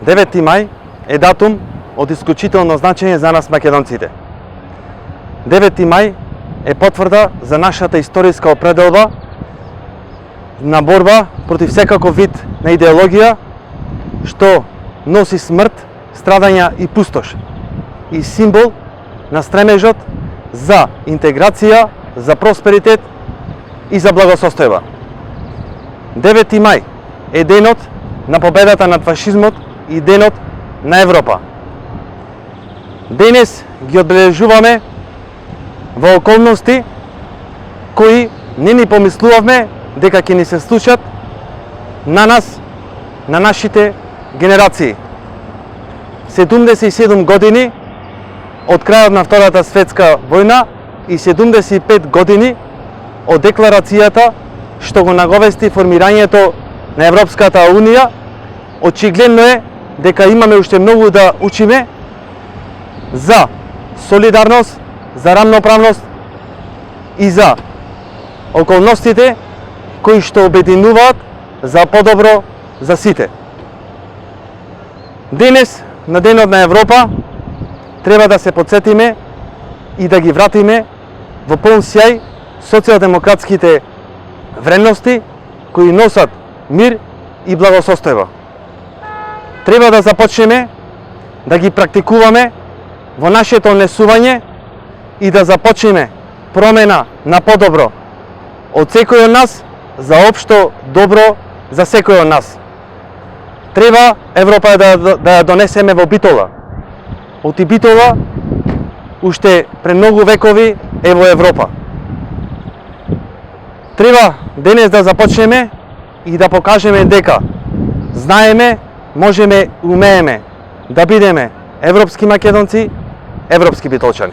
9 мај е датум од исклучително значење за нас македонците. 9 мај е потврда за нашата историска определба на борба против секаков вид на идеологија што носи смрт, страдања и пустош, и символ на стремежот за интеграција, за просперитет и за благосостојба. 9 мај е денот на победата над фашизмот и денот на Европа. Денес ги одбележуваме во околности кои не ни помислувавме дека ќе ни се случат на нас, на нашите генерации. 77 години од крајот на Втората светска војна и 75 години од декларацијата што го наговести формирањето на Европската Унија, очигледно е дека имаме уште многу да учиме за солидарност, за рамноправност и за околностите кои што обединуваат за подобро за сите. Денес, на Денот на Европа, треба да се подсетиме и да ги вратиме во полн сјај социјалдемократските вредности кои носат мир и благосостојба. Треба да започнеме да ги практикуваме во нашето однесување и да започнеме промена на подобро од секој од нас за општо добро за секој од нас. Треба Европа да ја донесеме во Битола. Оти Битола уште пред многу векови е во Европа. Треба денес да започнеме и да покажеме дека знаеме, можеме, умееме да бидеме европски македонци, европски битолчани.